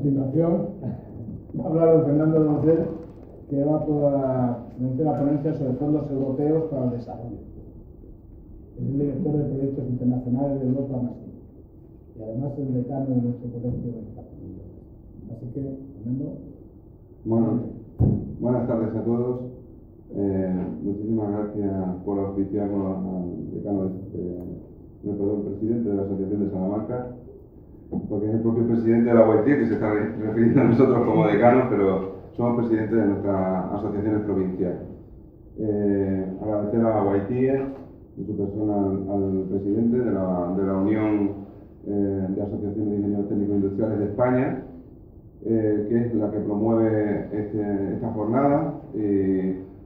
continuación va a hablar don Fernando Doncel, que va a hacer la ponencia sobre fondos europeos para el desarrollo. Es el director de proyectos internacionales de Europa Máxima y además el decano de nuestro colegio de Cataluña. Así que, Fernando. Buenas tardes a todos. Muchísimas gracias por auspiciarnos al decano, presidente de la Asociación de Salamanca, porque es el propio presidente de la UIT que se está refiriendo a nosotros como decanos, pero somos presidentes de nuestras asociaciones provinciales. Agradecer a la UIT, en su persona al presidente de la Unión de Asociaciones de Ingenieros Técnicos Industriales de España, que es la que promueve esta jornada.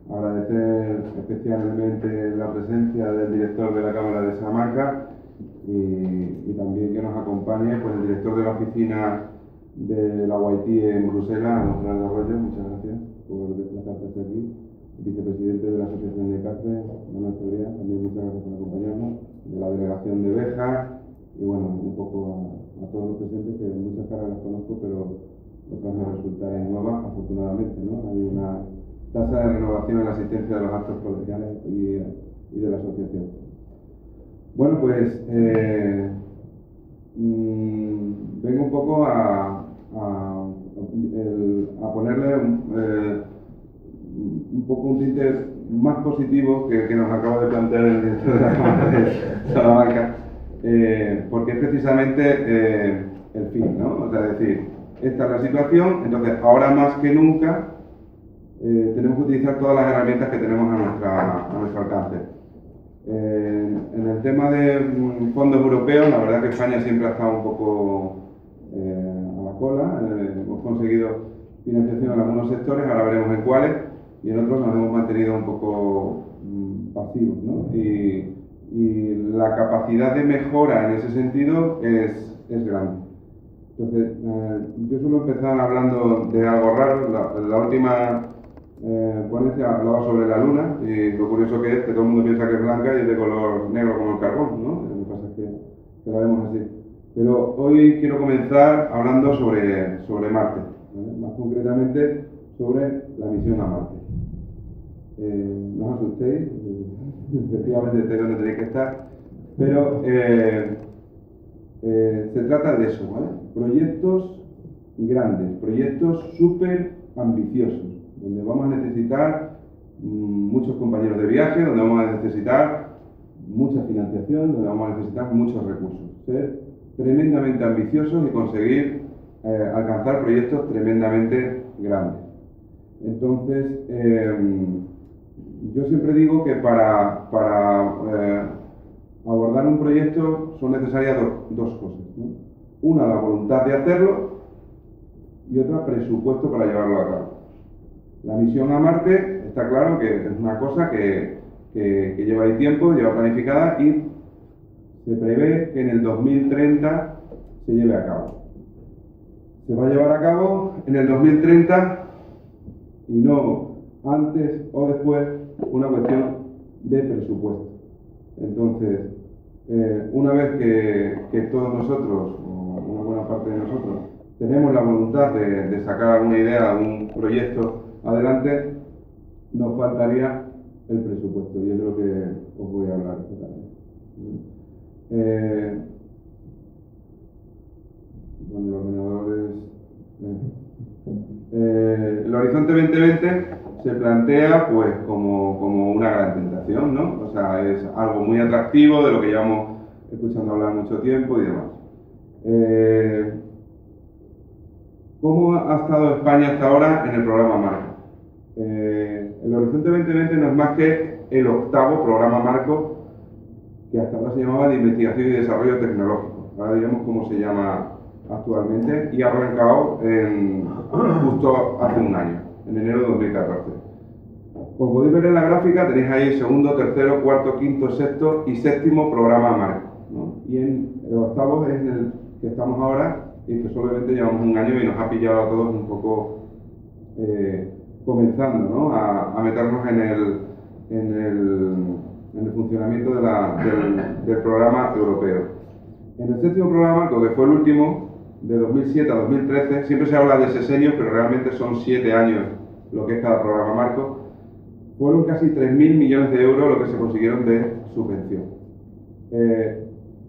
Agradecer especialmente la presencia del director de la Cámara de Salamanca y también que nos acompañe pues, el director de la oficina de la UIT en Bruselas, don Gerardo Arroyo. Muchas gracias por desplazarse hasta aquí. Vicepresidente de la Asociación de Cáceres, Manuel Cebrián, también muchas gracias por acompañarnos, de la delegación de Béjar y bueno, un poco a todos los presentes, que muchas caras las conozco, pero otras me resultan nuevas, afortunadamente, ¿no? Hay una tasa de renovación en la asistencia de los actos colegiales y de la asociación. Bueno, pues vengo un poco a ponerle un poco un tinte más positivo que nos acaba de plantear el director de la Cámara de Salamanca, porque es precisamente el fin, ¿no? O sea, es decir, esta es la situación, entonces ahora más que nunca tenemos que utilizar todas las herramientas que tenemos a nuestro alcance. En el tema de fondos europeos, la verdad que España siempre ha estado un poco a la cola. Hemos conseguido financiación en algunos sectores, ahora veremos en cuáles, y en otros nos hemos mantenido un poco pasivos, ¿no? Y la capacidad de mejora en ese sentido es grande. Entonces, yo suelo empezar hablando de algo raro. La última ponencia hablaba sobre la luna, y lo curioso que es que todo el mundo piensa que es blanca y es de color negro como el carbón, ¿no? Lo que pasa es que la vemos así. Pero hoy quiero comenzar hablando sobre Marte, ¿vale? Más concretamente sobre la misión a Marte. No os asustéis, efectivamente estáis donde tenéis que estar, pero se trata de eso, ¿vale? Proyectos grandes, proyectos súper ambiciosos, donde vamos a necesitar muchos compañeros de viaje, donde vamos a necesitar mucha financiación, donde vamos a necesitar muchos recursos. Ser tremendamente ambiciosos y conseguir alcanzar proyectos tremendamente grandes. Entonces, yo siempre digo que para abordar un proyecto son necesarias dos cosas, ¿no? Una, la voluntad de hacerlo, y otra, presupuesto para llevarlo a cabo. La misión a Marte está claro que es una cosa que lleva ahí tiempo, lleva planificada y se prevé que en el 2030 se lleve a cabo. Se va a llevar a cabo en el 2030 y no antes o después, una cuestión de presupuesto. Entonces, una vez que todos nosotros, o una buena parte de nosotros, tenemos la voluntad de sacar alguna idea, algún proyecto adelante, nos faltaría el presupuesto, y es de lo que os voy a hablar esta tarde. Bueno, los ordenadores... el Horizonte 2020 se plantea pues como una gran tentación, ¿no? O sea, es algo muy atractivo, de lo que llevamos escuchando hablar mucho tiempo y demás. ¿Cómo ha estado España hasta ahora en el programa Marco? El Horizonte 2020 no es más que el octavo programa Marco, que hasta ahora se llamaba de Investigación y Desarrollo Tecnológico. Ahora diremos cómo se llama actualmente, y ha arrancado justo hace un año, en enero de 2014. Como podéis ver en la gráfica, tenéis ahí segundo, tercero, cuarto, quinto, sexto y séptimo programa Marco, ¿no? Y en el octavo es en el que estamos ahora, y que solamente llevamos un año y nos ha pillado a todos un poco comenzando, ¿no? a meternos en el funcionamiento del programa europeo. En el séptimo programa Marco, que fue el último, de 2007 a 2013, siempre se habla de sexenios, pero realmente son 7 años lo que es cada programa marco, fueron casi 3.000 millones de euros lo que se consiguieron de subvención.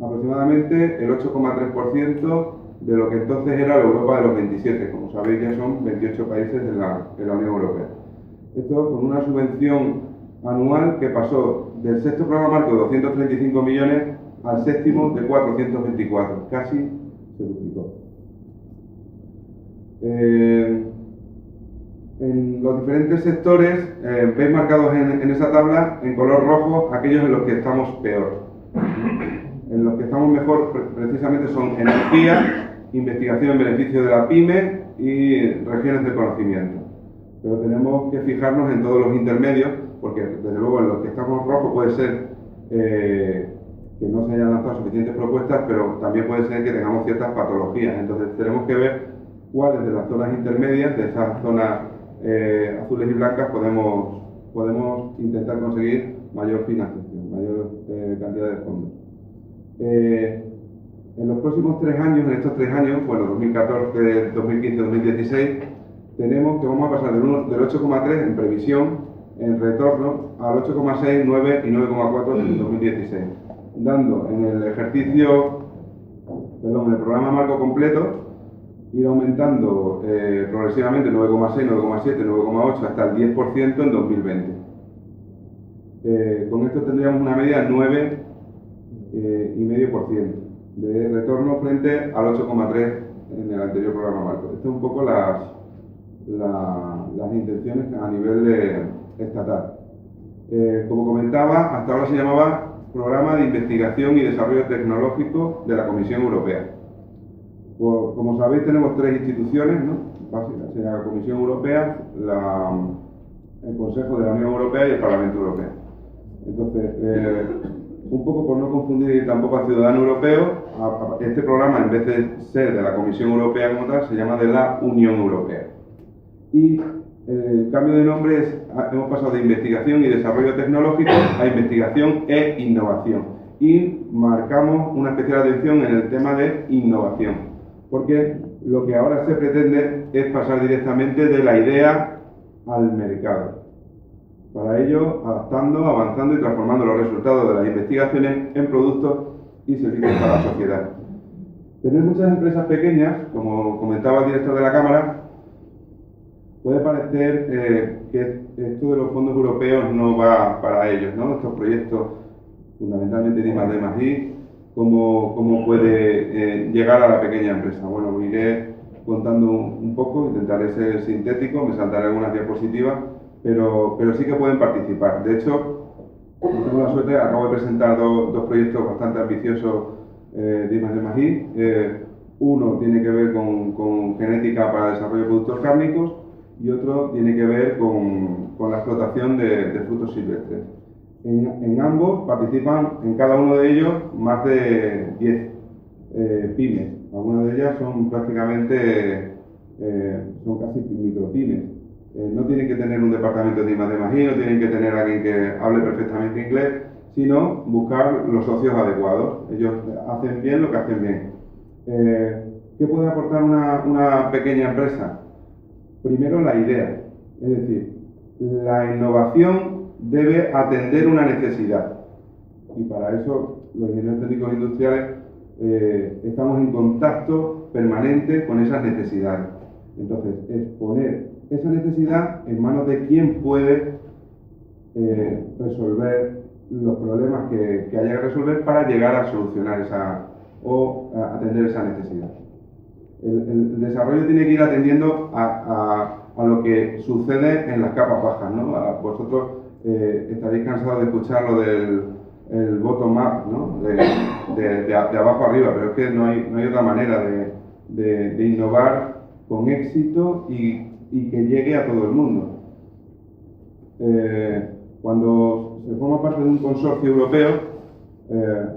Aproximadamente el 8,3% de lo que entonces era la Europa de los 27, como sabéis ya son 28 países de la Unión Europea. Esto con una subvención anual que pasó del sexto programa marco de 235 millones al séptimo de 424, casi se duplicó. En los diferentes sectores veis marcados en esa tabla en color rojo aquellos en los que estamos peor. En los que estamos mejor precisamente son energía, investigación en beneficio de la PYME y regiones del conocimiento. Pero tenemos que fijarnos en todos los intermedios, porque desde luego en los que estamos rojos puede ser que no se hayan lanzado suficientes propuestas, pero también puede ser que tengamos ciertas patologías. Entonces tenemos que ver cuáles de las zonas intermedias, de esas zonas azules y blancas, podemos intentar conseguir mayor financiación, mayor cantidad de fondos. En los próximos 3 años, en estos 3 años, bueno, 2014, 2015, 2016, tenemos que vamos a pasar del 8,3 en previsión, en retorno, al 8,6, 9 y 9,4 en 2016, dando en el programa marco completo, ir aumentando progresivamente 9,6, 9,7, 9,8 hasta el 10% en 2020. Con esto tendríamos una media de 9,5% de retorno frente al 8,3 en el anterior programa marco. Esto es un poco las intenciones a nivel estatal. Como comentaba, hasta ahora se llamaba Programa de Investigación y Desarrollo Tecnológico de la Comisión Europea. Pues, como sabéis, tenemos 3 instituciones, ¿no? Básicamente, la Comisión Europea, el Consejo de la Unión Europea y el Parlamento Europeo. Entonces, un poco por no confundir tampoco al ciudadano europeo, este programa, en vez de ser de la Comisión Europea como tal, se llama de la Unión Europea. Y el cambio de nombre hemos pasado de investigación y desarrollo tecnológico a investigación e innovación. Y marcamos una especial atención en el tema de innovación, porque lo que ahora se pretende es pasar directamente de la idea al mercado. Para ello, adaptando, avanzando y transformando los resultados de las investigaciones en productos y servicios para la sociedad. Tener muchas empresas pequeñas, como comentaba el director de la Cámara, puede parecer que esto de los fondos europeos no va para ellos, ¿no? Estos proyectos, fundamentalmente de I+D+I, ¿cómo puede llegar a la pequeña empresa? Bueno, iré contando un poco, intentaré ser sintético, me saltaré algunas diapositivas, pero sí que pueden participar. De hecho, tengo la suerte, acabo de presentar dos proyectos bastante ambiciosos de I+D+I. Uno tiene que ver con genética para el desarrollo de productos cárnicos y otro tiene que ver con la explotación de frutos silvestres. En ambos participan, en cada uno de ellos, más de 10 pymes. Algunas de ellas son prácticamente, son casi micropymes. No tienen que tener un departamento de I+D+I, no tienen que tener alguien que hable perfectamente inglés, sino buscar los socios adecuados. Ellos hacen bien lo que hacen bien. ¿Qué puede aportar una pequeña empresa? Primero, la idea. Es decir, la innovación debe atender una necesidad. Y para eso, los ingenieros técnicos industriales estamos en contacto permanente con esas necesidades. Entonces, es poner esa necesidad en manos de quien puede resolver los problemas que haya que resolver para llegar a solucionar o a atender esa necesidad. El desarrollo tiene que ir atendiendo a lo que sucede en las capas bajas, ¿no? Vosotros estaréis cansados de escuchar lo del bottom-up, ¿no? de abajo arriba, pero es que no hay otra manera de innovar con éxito y que llegue a todo el mundo. Cuando se forma parte de un consorcio europeo,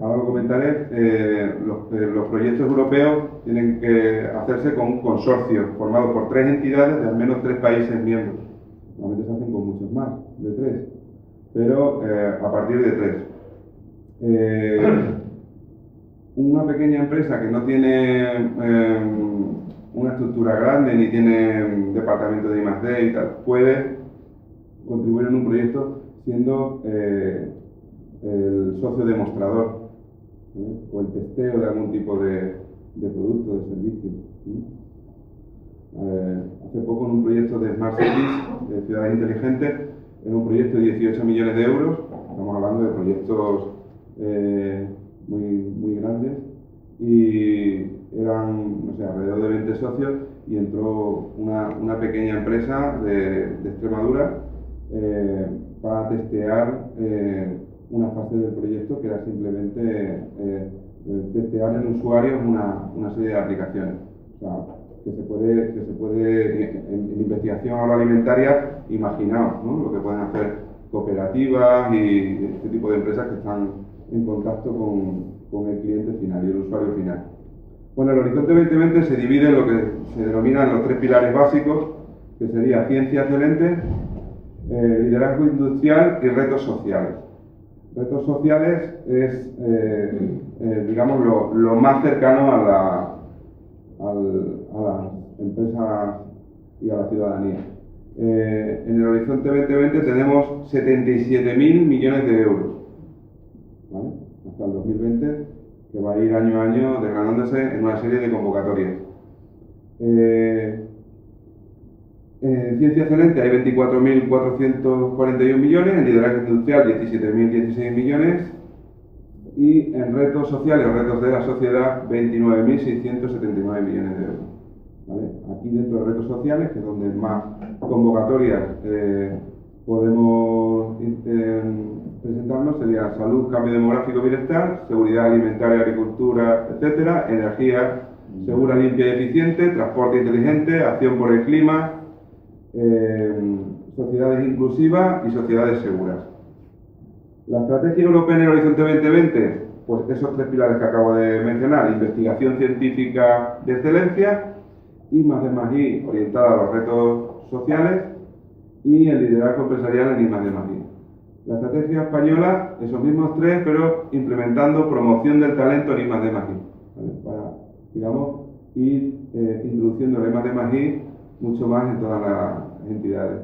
ahora lo comentaré, los proyectos europeos tienen que hacerse con un consorcio formado por 3 entidades de al menos 3 países miembros. Normalmente se hacen con muchos más, de 3, pero a partir de 3. una pequeña empresa que no tiene una estructura grande ni tiene departamento de I+D y tal, puede contribuir en un proyecto siendo el socio demostrador, o el testeo de algún tipo de producto, de servicio. Hace poco en un proyecto de Smart Cities, de ciudades inteligentes, era un proyecto de 18 millones de euros, estamos hablando de proyectos muy grandes, y eran, no sé, alrededor de 20 socios, y entró una pequeña empresa de Extremadura para testear una fase del proyecto que era simplemente testear en usuarios una serie de aplicaciones. O sea, que se puede en investigación agroalimentaria, imaginaos, ¿no?, lo que pueden hacer cooperativas y este tipo de empresas que están en contacto con el cliente final y el usuario final. Bueno, el Horizonte 2020 se divide en lo que se denominan los 3 pilares básicos, que sería ciencia excelente, liderazgo industrial y retos sociales. Retos sociales es, digamos, lo más cercano a las empresas y a la ciudadanía. En el Horizonte 2020 tenemos 77.000 millones de euros, ¿vale?, hasta el 2020, que va a ir año a año desgranándose en una serie de convocatorias. En ciencia excelente hay 24.441 millones, en liderazgo industrial 17.016 millones, y en retos sociales o retos de la sociedad 29.679 millones de euros. ¿Vale? Aquí dentro de retos sociales, que es donde más convocatorias podemos presentarnos, sería salud, cambio demográfico, bienestar, seguridad alimentaria, agricultura, etcétera, energía segura, limpia y eficiente, transporte inteligente, acción por el clima, sociedades inclusivas y sociedades seguras. La estrategia europea en el Horizonte 2020, pues esos 3 pilares que acabo de mencionar: investigación científica de excelencia, I+D+I orientada a los retos sociales, y el liderazgo empresarial en I+D+I. La estrategia española, esos mismos 3, pero implementando promoción del talento en I+D+I, ¿vale?, para, digamos, ir introduciendo el I+D+I mucho más en todas las entidades.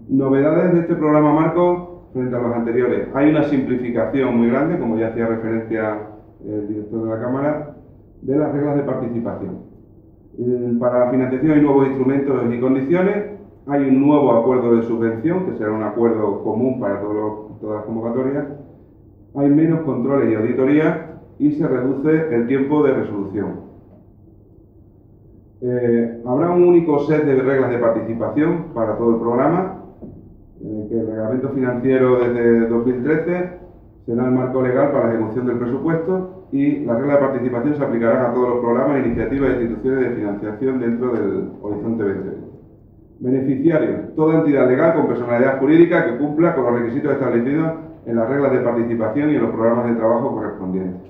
Novedades de este programa marco frente a los anteriores: hay una simplificación muy grande, como ya hacía referencia el director de la Cámara, de las reglas de participación. Para la financiación hay nuevos instrumentos y condiciones, hay un nuevo acuerdo de subvención, que será un acuerdo común para todas las convocatorias, hay menos controles y auditorías, y se reduce el tiempo de resolución. Habrá un único set de reglas de participación para todo el programa, que el reglamento financiero desde 2013 será el marco legal para la ejecución del presupuesto, y las reglas de participación se aplicarán a todos los programas, iniciativas e instituciones de financiación dentro del Horizonte 2020. Beneficiarios: toda entidad legal con personalidad jurídica que cumpla con los requisitos establecidos en las reglas de participación y en los programas de trabajo correspondientes.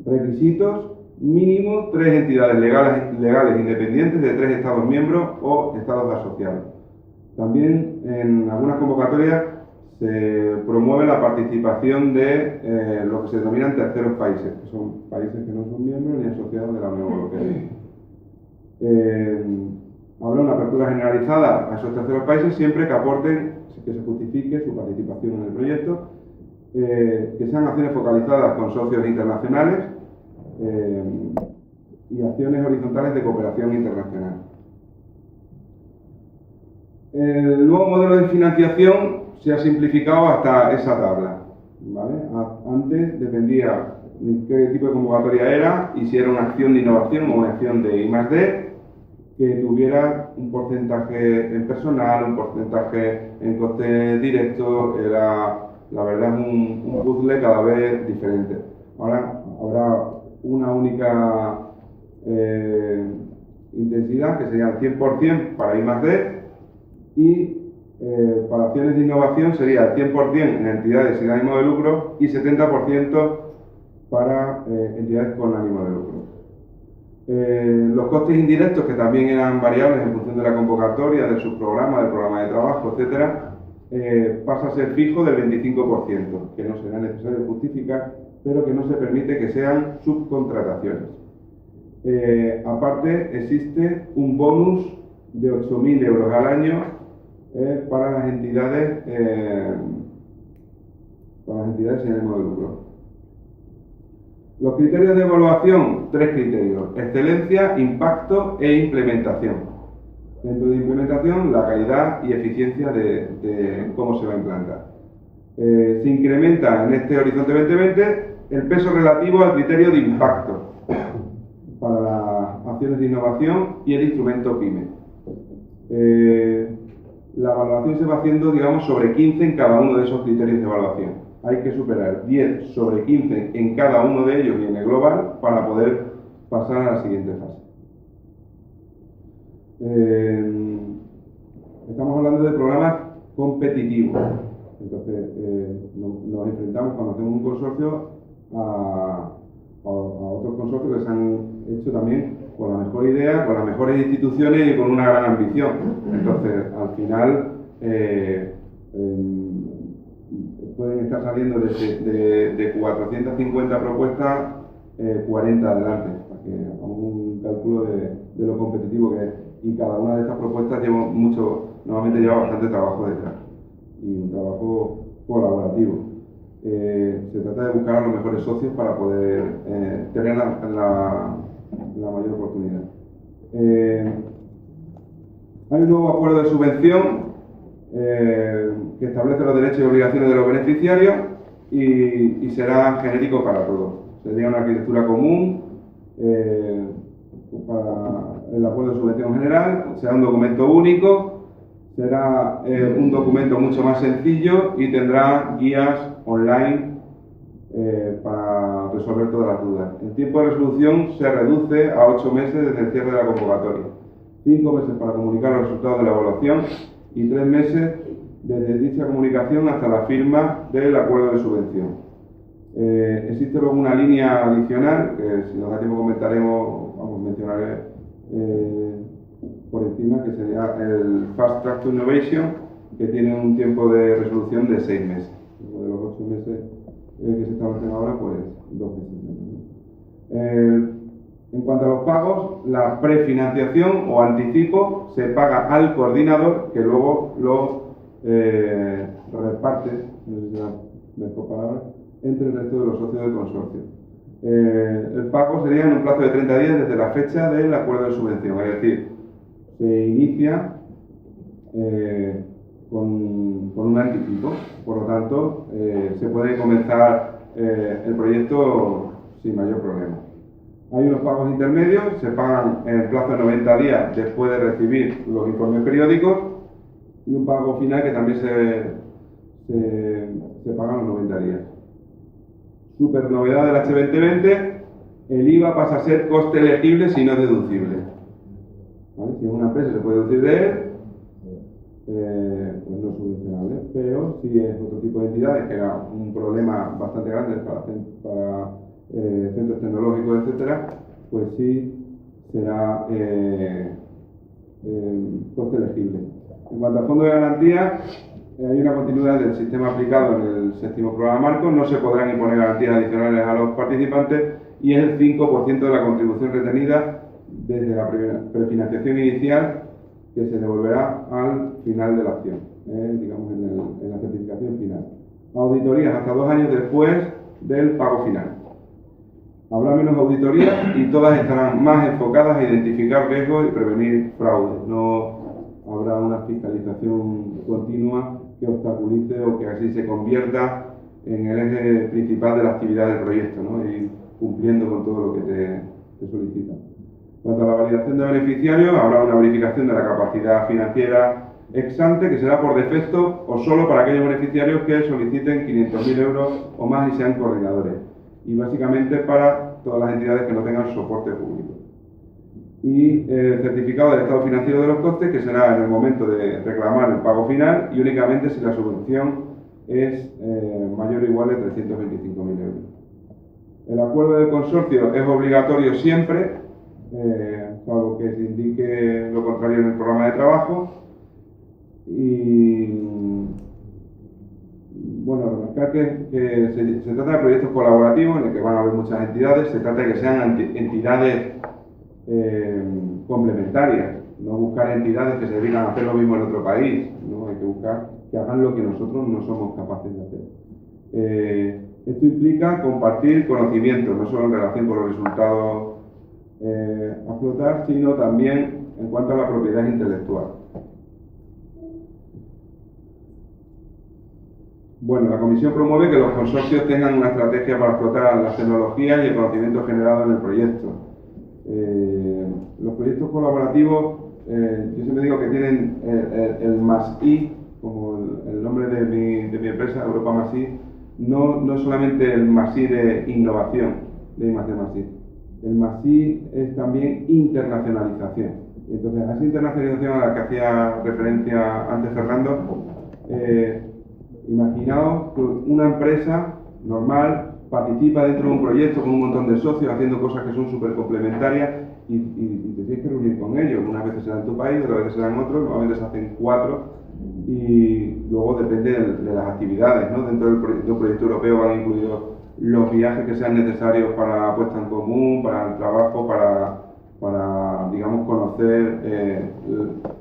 Requisitos: mínimo 3 entidades legales independientes de 3 Estados miembros o Estados asociados. También en algunas convocatorias se promueve la participación de lo que se denominan terceros países, que son países que no son miembros ni asociados de la Unión Europea. Habrá una apertura generalizada a esos terceros países siempre que aporten, que se justifique su participación en el proyecto, que sean acciones focalizadas con socios internacionales y acciones horizontales de cooperación internacional. El nuevo modelo de financiación se ha simplificado hasta esa tabla, ¿vale? Antes dependía qué tipo de convocatoria era y si era una acción de innovación o una acción de I+D, que tuviera un porcentaje en personal, un porcentaje en costes directos. Era, la verdad, un puzzle cada vez diferente. Ahora habrá una única intensidad, que sería el 100% para I+D, y para acciones de innovación sería el 100% en entidades sin ánimo de lucro y 70% para entidades con ánimo de lucro. Los costes indirectos, que también eran variables en función de la convocatoria, del subprograma, del programa de trabajo, etc., pasa a ser fijo del 25%, que no será necesario justificar pero que no se permite que sean subcontrataciones. Aparte, existe un bonus de 8.000 euros al año para las entidades sin ánimo de lucro. Los criterios de evaluación, 3 criterios: excelencia, impacto e implementación. Dentro de implementación, la calidad y eficiencia de cómo se va a implantar. Se incrementa en este Horizonte 2020 el peso relativo al criterio de impacto para las acciones de innovación y el instrumento PYME. La evaluación se va haciendo, digamos, sobre 15 en cada uno de esos criterios de evaluación. Hay que superar 10 sobre 15 en cada uno de ellos y en el global para poder pasar a la siguiente fase. Estamos hablando de programas competitivos. Entonces, nos enfrentamos cuando hacemos un consorcio a otros consorcios que se han hecho también con la mejor idea, con las mejores instituciones y con una gran ambición. Entonces, al final, pueden estar saliendo de 450 propuestas, 40 adelante, para que hagamos un cálculo de lo competitivo que es. Y cada una de estas propuestas normalmente lleva bastante trabajo detrás, y un trabajo colaborativo. Se trata de buscar a los mejores socios para poder tener la mayor oportunidad. Hay un nuevo acuerdo de subvención que establece los derechos y obligaciones de los beneficiarios y será genérico para todos. Sería una arquitectura común para el acuerdo de subvención general, será un documento único, será un documento mucho más sencillo y tendrá guías online para resolver todas las dudas. El tiempo de resolución se reduce a 8 meses desde el cierre de la convocatoria, 5 meses para comunicar los resultados de la evaluación y 3 meses desde dicha comunicación hasta la firma del acuerdo de subvención. Existe luego una línea adicional que, si nos da tiempo, mencionaré por encima, que sería el Fast Track to Innovation, que tiene un tiempo de resolución de 6 meses. De los 8 meses que se establecen ahora, pues 2 meses. En cuanto a los pagos, la prefinanciación o anticipo se paga al coordinador, que luego lo reparte, no sé si es la mejor palabra, entre el resto de los socios del consorcio. El pago sería en un plazo de 30 días desde la fecha del acuerdo de subvención, es decir, se inicia con un anticipo, por lo tanto se puede comenzar el proyecto sin mayor problema. Hay unos pagos intermedios, se pagan en el plazo de 90 días después de recibir los informes periódicos, y un pago final que también se paga en los 90 días. Super novedad del H2020, el IVA pasa a ser coste elegible si no es deducible. ¿Vale? Si es una empresa se puede deducir de él, pues no es subvencionable, pero si es otro tipo de entidades, que era un problema bastante grande para centros tecnológicos, etcétera, pues sí será coste elegible. En cuanto al fondo de garantía, hay una continuidad del sistema aplicado en el 7º programa marco, no se podrán imponer garantías adicionales a los participantes y es el 5% de la contribución retenida desde la prefinanciación inicial, que se devolverá al final de la acción, digamos en la certificación final. Auditorías hasta 2 años después del pago final. Habrá menos auditorías y todas estarán más enfocadas a identificar riesgos y prevenir fraudes. No habrá una fiscalización continua que obstaculice o que así se convierta en el eje principal de la actividad del proyecto, ¿no? Y cumpliendo con todo lo que te solicitan. En cuanto a la validación de beneficiarios, habrá una verificación de la capacidad financiera ex ante, que será por defecto o solo para aquellos beneficiarios que soliciten 500.000 euros o más y sean coordinadores. Y básicamente para todas las entidades que no tengan soporte público. Y certificado del estado financiero de los costes, que será en el momento de reclamar el pago final y únicamente si la subvención es mayor o igual de 325.000 euros. El acuerdo del consorcio es obligatorio siempre, salvo que se indique lo contrario en el programa de trabajo, y Bueno, remarcar que se trata de proyectos colaborativos en el que van a haber muchas entidades, se trata de que sean entidades complementarias, no buscar entidades que se dedican a hacer lo mismo en otro país, ¿no? Hay que buscar que hagan lo que nosotros no somos capaces de hacer. Esto implica compartir conocimientos, no solo en relación con los resultados a explotar, sino también en cuanto a la propiedad intelectual. Bueno, la Comisión promueve que los consorcios tengan una estrategia para explotar las tecnologías y el conocimiento generado en el proyecto. Los proyectos colaborativos, yo siempre digo que tienen el +I, como el nombre de mi empresa, Europa +I, no solamente el +I de innovación, de I+D+I. El +I es también internacionalización. Entonces, a esa internacionalización a la que hacía referencia antes Fernando, imaginaos que una empresa normal participa dentro de un proyecto con un montón de socios haciendo cosas que son súper complementarias y te tienes que reunir con ellos. Unas veces será en tu país, otras veces será en otro, normalmente se hacen 4 y luego depende de las actividades, ¿no? Dentro de un proyecto europeo van incluidos los viajes que sean necesarios para la puesta en común, para el trabajo, para digamos, conocer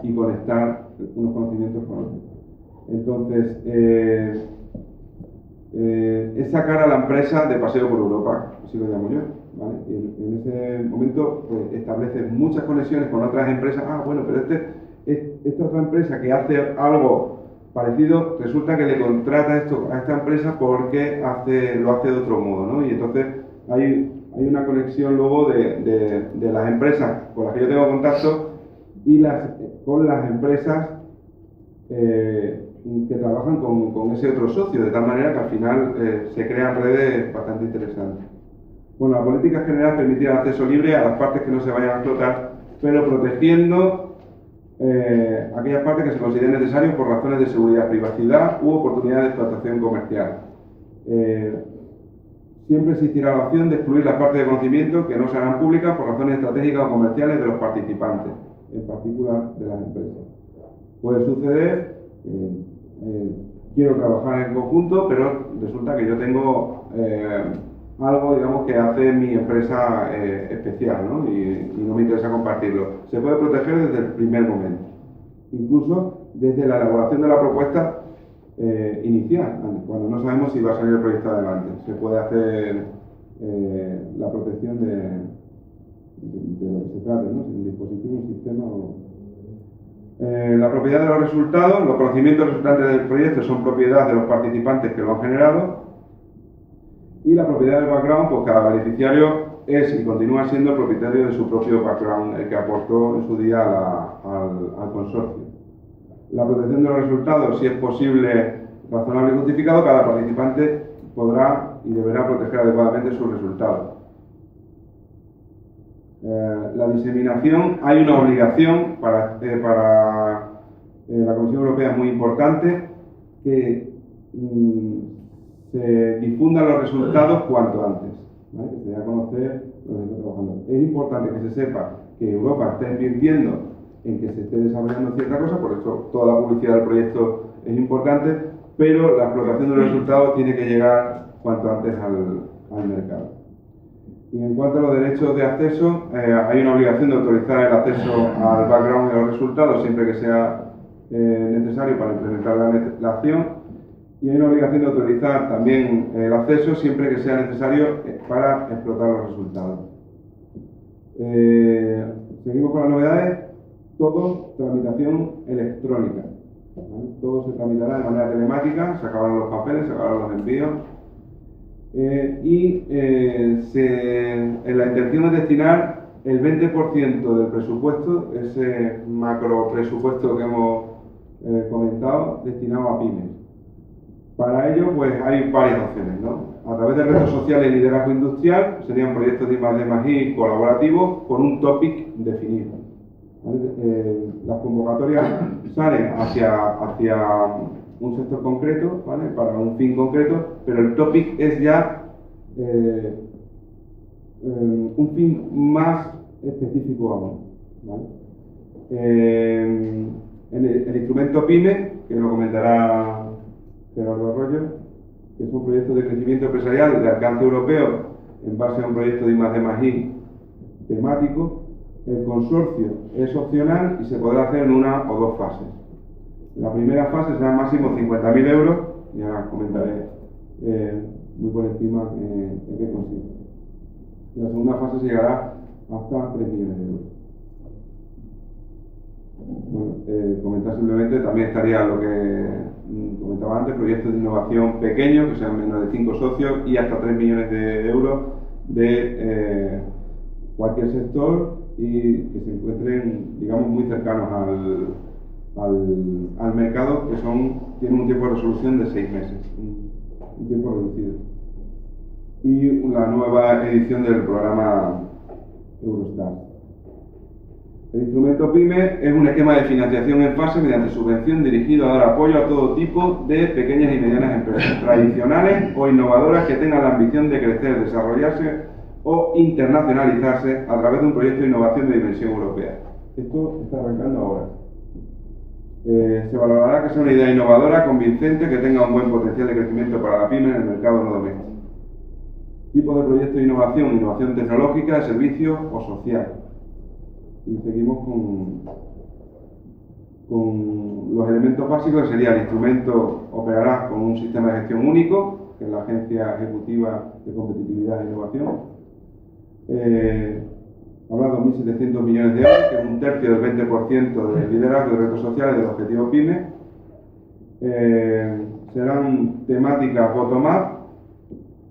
y conectar unos conocimientos con otros. Entonces, es sacar a la empresa de paseo por Europa, así lo llamo yo, ¿vale? Y en ese momento pues, estableces muchas conexiones con otras empresas. Ah, bueno, pero esta otra empresa que hace algo parecido, resulta que le contrata esto a esta empresa porque lo hace de otro modo, ¿no? Y entonces hay una conexión luego de las empresas con las que yo tengo contacto y con las empresas que trabajan con ese otro socio, de tal manera que al final se crean redes bastante interesantes. Bueno, la política general permite el acceso libre a las partes que no se vayan a explotar, pero protegiendo aquellas partes que se consideren necesarias por razones de seguridad, privacidad u oportunidad de explotación comercial. Siempre existirá la opción de excluir las partes de conocimiento que no se harán públicas por razones estratégicas o comerciales de los participantes, en particular de las empresas. Puede suceder, quiero trabajar en conjunto, pero resulta que yo tengo algo, digamos, que hace mi empresa especial, ¿no? Y no me interesa compartirlo. Se puede proteger desde el primer momento, incluso desde la elaboración de la propuesta inicial, cuando no sabemos si va a salir el proyecto adelante. Se puede hacer la protección de lo que se trate, ¿no? Si un dispositivo, un sistema o... la propiedad de los resultados, los conocimientos resultantes del proyecto son propiedad de los participantes que lo han generado, y la propiedad del background, pues cada beneficiario es y continúa siendo el propietario de su propio background, el que aportó en su día al consorcio. La protección de los resultados, si es posible, razonable y justificado, cada participante podrá y deberá proteger adecuadamente sus resultados. La diseminación, hay una obligación para la Comisión Europea, es muy importante que se difundan los resultados cuanto antes, ¿vale? Que se dé a conocer lo que se está trabajando. Es importante que se sepa que Europa está invirtiendo en que se esté desarrollando cierta cosa, por eso toda la publicidad del proyecto es importante, pero la explotación de los resultados tiene que llegar cuanto antes al mercado. Y en cuanto a los derechos de acceso, hay una obligación de autorizar el acceso al background y a los resultados siempre que sea necesario para implementar la acción, y hay una obligación de autorizar también el acceso siempre que sea necesario para explotar los resultados. Seguimos con las novedades. Todo tramitación electrónica, ¿vale? Todo se tramitará de manera telemática, se acabarán los papeles, se acabarán los envíos. La intención es destinar el 20% del presupuesto, ese macro presupuesto que hemos comentado, destinado a pymes. Para ello, pues hay varias opciones, ¿no? A través de retos sociales y liderazgo industrial, serían proyectos de I+D+I colaborativos con un topic definido. ¿Vale? Las convocatorias salen hacia un sector concreto, ¿vale? Para un fin concreto, pero el topic es ya un fin más específico aún, ¿vale? El instrumento PYME, que lo comentará Gerardo Arroyo, que son proyectos de crecimiento empresarial de alcance europeo en base a un proyecto de I+D+I temático. El consorcio es opcional y se podrá hacer en una o dos fases. La primera fase será máximo 50.000 euros, ya comentaré muy por encima en qué consiste. Y la segunda fase se llegará hasta 3 millones de euros. Bueno, comentar simplemente, también estaría lo que comentaba antes, proyectos de innovación pequeños, que sean menos de 5 socios y hasta 3 millones de euros de cualquier sector y que se encuentren, digamos, muy cercanos al mercado, que tienen un tiempo de resolución de 6 meses, un tiempo reducido. Y la nueva edición del programa Eurostar. El instrumento PYME es un esquema de financiación en fase mediante subvención dirigido a dar apoyo a todo tipo de pequeñas y medianas empresas, tradicionales o innovadoras que tengan la ambición de crecer, desarrollarse o internacionalizarse a través de un proyecto de innovación de dimensión europea. Esto está arrancando ahora. Se valorará que sea una idea innovadora, convincente, que tenga un buen potencial de crecimiento para la PYME en el mercado no doméstico. Tipo de proyecto de innovación: innovación tecnológica, de servicio o social. Y seguimos con los elementos básicos, que sería: el instrumento operará con un sistema de gestión único, que es la Agencia Ejecutiva de Competitividad e Innovación. Habrá 2.700 millones de euros, que es un tercio del 20% del liderazgo de retos sociales del objetivo PYME. Serán temáticas bottom-up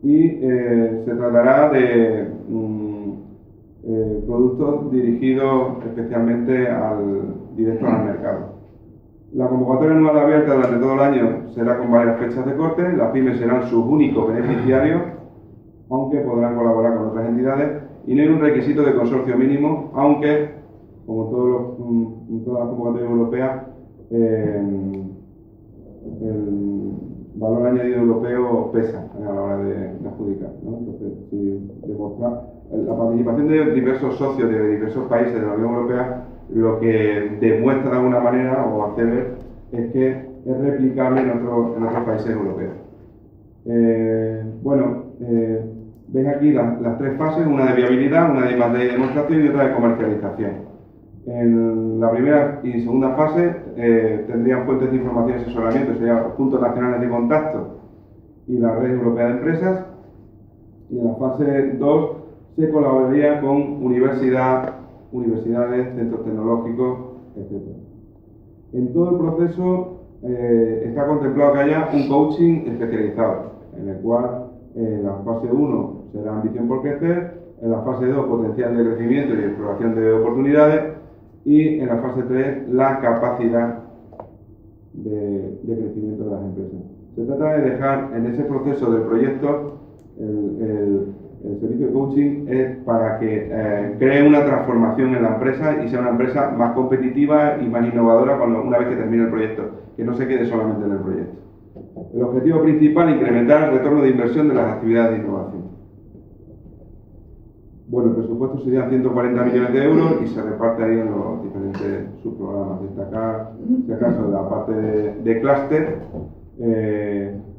y se tratará de productos dirigidos especialmente directos al mercado. La convocatoria anual abierta durante todo el año será con varias fechas de corte. Las pymes serán sus únicos beneficiarios, aunque podrán colaborar con otras entidades, y no hay un requisito de consorcio mínimo, aunque, como en todas las convocatorias europeas, el valor añadido europeo pesa a la hora de adjudicar, ¿no? Entonces, si demostrar la participación de diversos socios de diversos países de la Unión Europea, lo que demuestra de alguna manera o hace ver es que es replicable en otros países europeos. Veis aquí las tres fases: una de viabilidad, una de I+D y demostración y otra de comercialización. En la primera y segunda fase tendrían fuentes de información y asesoramiento, serían los puntos nacionales de contacto y la red europea de empresas. Y en la fase 2 se colaboraría con universidades, centros tecnológicos, etc. En todo el proceso está contemplado que haya un coaching especializado, en el cual en la fase 1 será ambición por crecer, en la fase 2 potencial de crecimiento y exploración de oportunidades, y en la fase 3 la capacidad de crecimiento de las empresas. Se trata de dejar en ese proceso del proyecto el servicio de coaching es para que cree una transformación en la empresa y sea una empresa más competitiva y más innovadora una vez que termine el proyecto, que no se quede solamente en el proyecto. El objetivo principal es incrementar el retorno de inversión de las actividades de innovación. Bueno, el presupuesto sería 140 millones de euros y se reparte ahí en los diferentes subprogramas. Destacar, si acaso, la parte de clúster.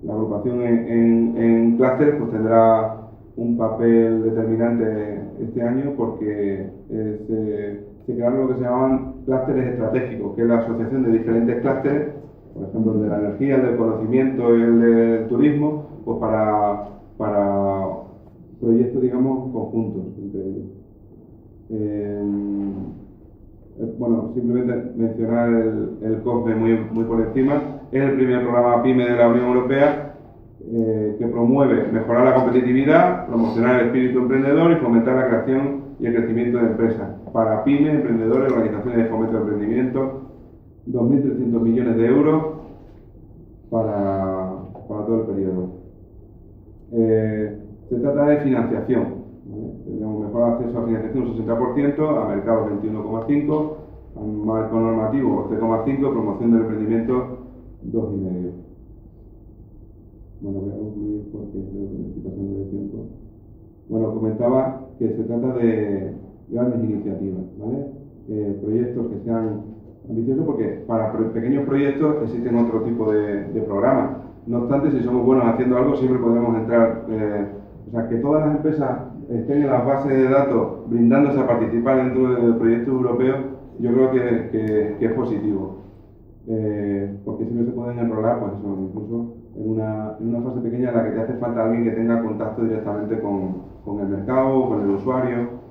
La agrupación en clústeres pues tendrá un papel determinante este año, porque se crearon lo que se llamaban clústeres estratégicos, que es la asociación de diferentes clústeres, por ejemplo el de la energía, el del conocimiento y el del turismo, pues para proyectos, digamos, conjuntos entre ellos. Simplemente mencionar el COSME muy por encima. Es el primer programa PYME de la Unión Europea que promueve mejorar la competitividad, promocionar el espíritu emprendedor y fomentar la creación y el crecimiento de empresas para pymes, emprendedores, organizaciones de fomento de emprendimiento. 2.300 millones de euros para todo el periodo. Se trata de financiación, ¿vale? Tenemos mejor acceso a financiación un 60%, a mercados 21,5%, al marco normativo 11,5%, promoción del emprendimiento 2,5%. Bueno, voy a concluir porque creo que me estoy pasando de tiempo. Bueno, comentaba que se trata de grandes iniciativas, ¿vale? Proyectos que sean ambiciosos, porque para pequeños proyectos existen otro tipo de programas. No obstante, si somos buenos haciendo algo, siempre podemos entrar, o sea, que todas las empresas estén en las bases de datos brindándose a participar dentro de proyectos europeos, yo creo que es positivo. Porque siempre se pueden enrolar, pues eso, incluso en una fase pequeña en la que te hace falta alguien que tenga contacto directamente con el mercado, con el usuario.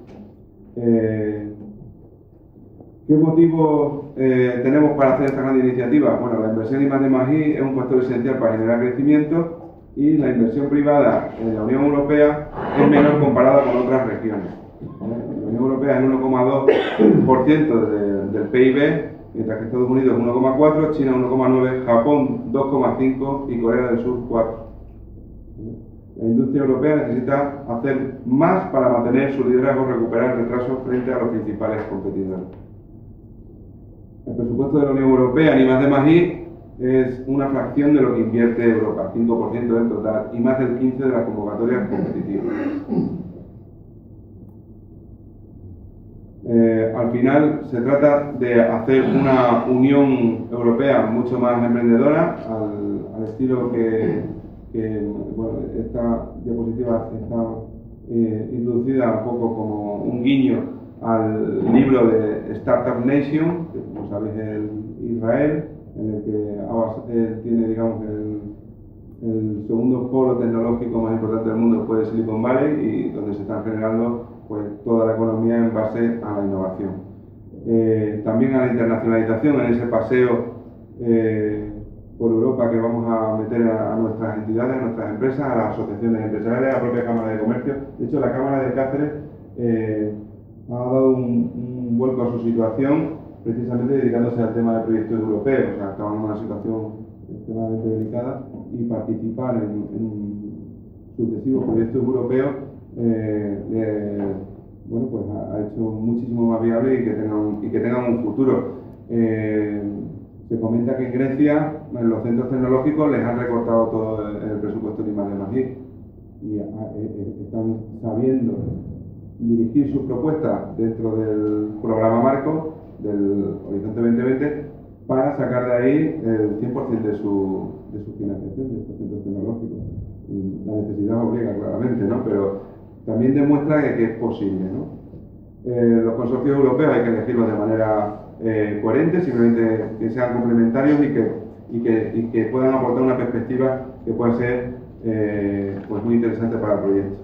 ¿Qué motivos tenemos para hacer esta gran iniciativa? Bueno, la inversión I+D+I es un factor esencial para generar crecimiento y la inversión privada en la Unión Europea es menor comparada con otras regiones. La Unión Europea es 1,2% del PIB, mientras que Estados Unidos 1,4%, China 1,9%, Japón 2,5% y Corea del Sur 4%. La industria europea necesita hacer más para mantener su liderazgo y recuperar el retraso frente a los principales competidores. El presupuesto de la Unión Europea en I+D+I es una fracción de lo que invierte Europa, 5% del total, y más del 15% de las convocatorias competitivas. Al final se trata de hacer una Unión Europea mucho más emprendedora, al estilo que bueno, esta diapositiva está introducida un poco como un guiño al libro de Startup Nation, que como sabéis es Israel, en el que tiene, digamos, el segundo polo tecnológico más importante del mundo después de Silicon Valley, y donde se están generando pues toda la economía en base a la innovación. También a la internacionalización, en ese paseo por Europa que vamos a meter a nuestras entidades, a nuestras empresas, a las asociaciones empresariales, a la propia Cámara de Comercio. De hecho, la Cámara de Cáceres ha dado un vuelco a su situación, precisamente dedicándose al tema de proyectos europeos. O sea, estamos en una situación extremadamente delicada y participar en sucesivos proyectos europeos bueno, pues ha hecho muchísimo más viable y que tengan un futuro. Se comenta que en Grecia, en los centros tecnológicos, les han recortado todo el presupuesto de I+D+I y están sabiendo dirigir sus propuestas dentro del programa marco del Horizonte 2020 para sacar de ahí el 100% de su financiación de estos centros tecnológicos. La necesidad obliga, claramente, ¿no? Pero también demuestra que es posible, ¿no? Los consorcios europeos hay que elegirlos de manera coherente, simplemente que sean complementarios y que puedan aportar una perspectiva que pueda ser pues muy interesante para el proyecto.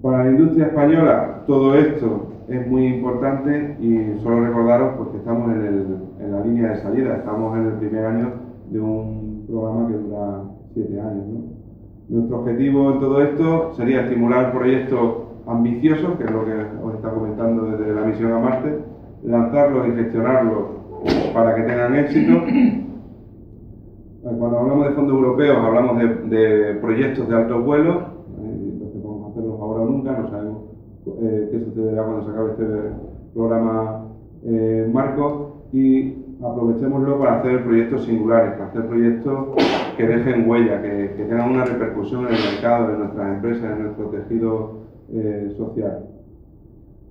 Para la industria española todo esto es muy importante y solo recordaros pues, que estamos en la línea de salida, estamos en el primer año de un programa que dura 7 años, ¿no? Nuestro objetivo en todo esto sería estimular proyectos ambiciosos, que es lo que os está comentando desde la misión a Marte, lanzarlos y gestionarlos para que tengan éxito. Cuando hablamos de fondos europeos hablamos de proyectos de alto vuelo, entonces vamos a hacerlos ahora o nunca, no sabemos qué sucederá cuando se acabe este programa marco, y aprovechémoslo para hacer proyectos singulares, para hacer proyectos que dejen huella, que tengan una repercusión en el mercado, en nuestras empresas, en nuestro tejido social.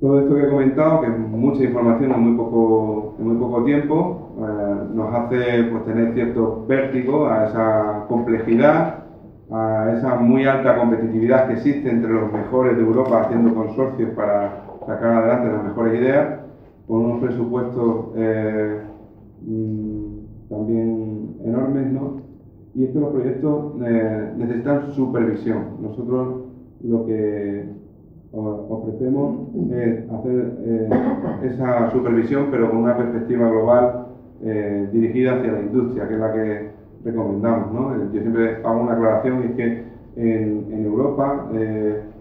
Todo esto que he comentado, que es mucha información en muy poco tiempo, nos hace pues, tener cierto vértigo a esa complejidad, a esa muy alta competitividad que existe entre los mejores de Europa haciendo consorcios para sacar adelante las mejores ideas, con unos presupuestos también enormes, ¿no? Y es que los proyectos necesitan supervisión. Nosotros lo que ofrecemos es hacer esa supervisión, pero con una perspectiva global dirigida hacia la industria, que es la que recomendamos, ¿no? Yo siempre hago una aclaración, y es que en Europa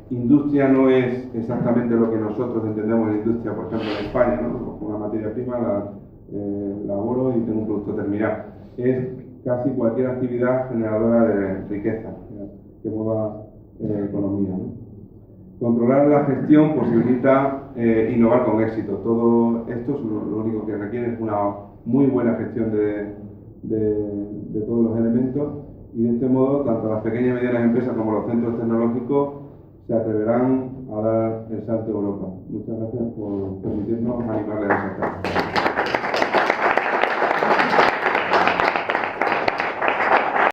industria no es exactamente lo que nosotros entendemos en industria, por ejemplo en España, ¿no? Una materia prima la elaboro y tengo un producto terminado. Es casi cualquier actividad generadora de riqueza que mueva economía, ¿no? Controlar la gestión posibilita innovar con éxito. Todo esto lo único que requiere es una muy buena gestión de todos los elementos, y de este modo tanto las pequeñas y medianas empresas como los centros tecnológicos se atreverán a dar el salto a Europa. Muchas gracias por permitirnos animarles a esa tarde.